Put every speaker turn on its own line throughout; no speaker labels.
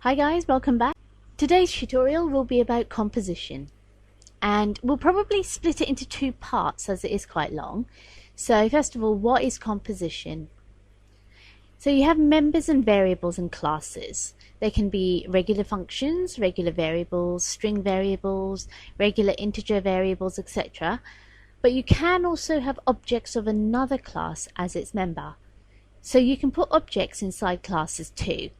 Hi guys, welcome back. Today's tutorial will be about composition, and we'll probably split it into two parts as it is quite long. So first of all, what is composition? So you have members and variables and classes. They can be regular functions, regular variables, string variables, regular integer variables, etc. But you can also have objects of another class as its member. So you can put objects inside classes too.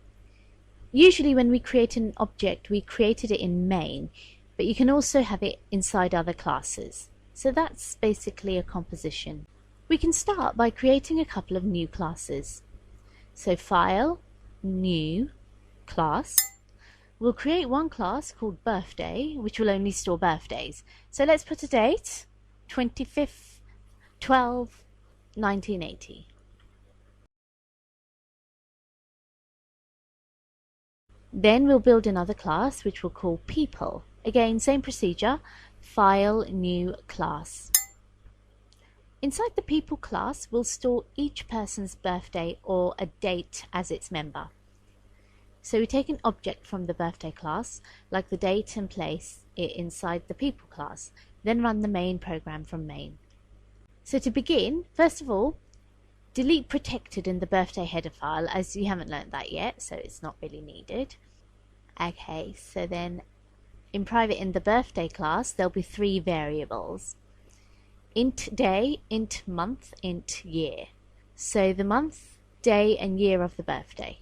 Usually when we create an object, we created it in main, but you can also have it inside other classes. So that's basically a composition. We can start by creating a couple of new classes. So File, New, Class. We'll create one class called Birthday, which will only store birthdays. So let's put a date, 25th, 12, 1980. Then we'll build another class which we'll call People. Again, same procedure, File, New, Class. Inside the People class, we'll store each person's birthday or a date as its member. So we take an object from the birthday class, like the date, and place it inside the People class, then run the main program from main. So to begin, first of all, delete protected in the birthday header file, as you haven't learnt that yet, so it's not really needed. Okay, so then in private in the birthday class, there'll be three variables. Int day, int month, int year. So the month, day and year of the birthday.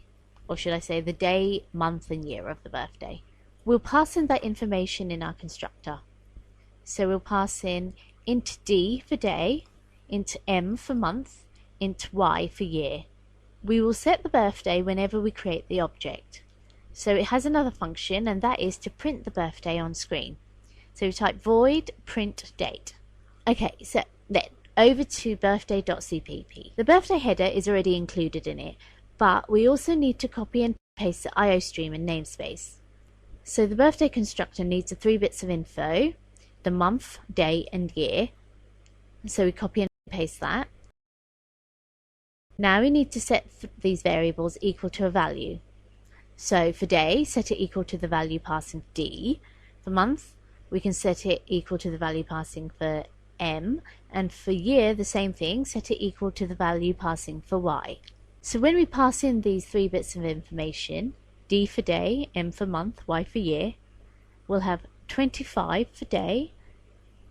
Or should I say the day, month and year of the birthday. We'll pass in that information in our constructor. So we'll pass in int d for day, int m for month, int y for year. We will set the birthday whenever we create the object. So it has another function, and that is to print the birthday on screen. So we type void print date. Okay, so then over to birthday.cpp. The birthday header is already included in it, but we also need to copy and paste the IOStream and namespace. So the birthday constructor needs the 3 bits of info, the month, day and year. So we copy and paste that. Now we need to set these variables equal to a value. So for day, set it equal to the value passing d. For month, we can set it equal to the value passing for m. And for year, the same thing, set it equal to the value passing for y. So when we pass in these 3 bits of information, d for day, m for month, y for year, we'll have 25 for day,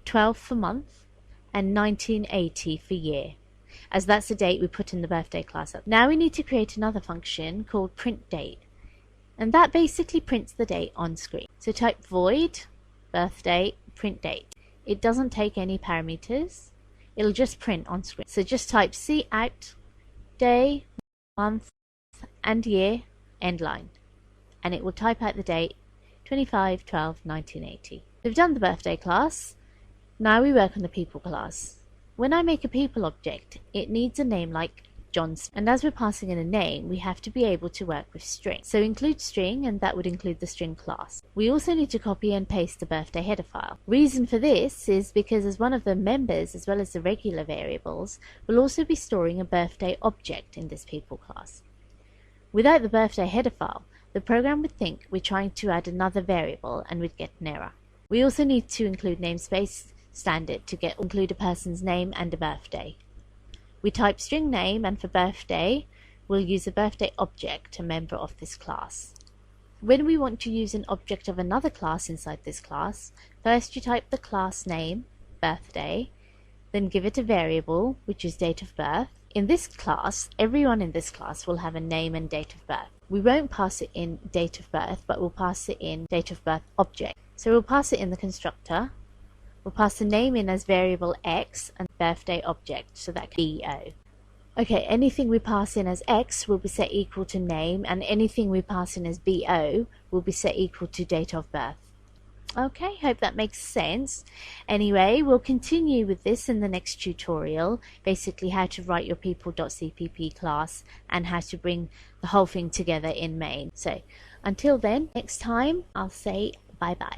12 for month, and 1980 for year, as that's the date we put in the birthday class up. Now we need to create another function called printDate, and that basically prints the date on screen. So type void birthday printDate. It doesn't take any parameters, it'll just print on screen. So just type cout day, month and year, end line, and it will type out the date 25/12/1980. We've done the birthday class. Now we work on the people class. When I make a people object, it needs a name like John, and as we're passing in a name, we have to be able to work with string. So include string, and that would include the string class. We also need to copy and paste the birthday header file. Reason for this is because as one of the members, as well as the regular variables, we'll also be storing a birthday object in this people class. Without the birthday header file, the program would think we're trying to add another variable and we'd get an error. We also need to include namespace standard to include a person's name and a birthday. We type string name, and for birthday, we'll use a birthday object, a member of this class. When we want to use an object of another class inside this class, first you type the class name, birthday, then give it a variable, which is date of birth. In this class, everyone in this class will have a name and date of birth. We won't pass it in date of birth, but we'll pass it in date of birth object. So we'll pass it in the constructor. We'll pass the name in as variable x and birthday object, so that can be BO. Okay, anything we pass in as x will be set equal to name, and anything we pass in as BO will be set equal to date of birth. Okay, hope that makes sense. Anyway, we'll continue with this in the next tutorial, basically how to write your people.cpp class and how to bring the whole thing together in main. So until then, next time, I'll say bye bye.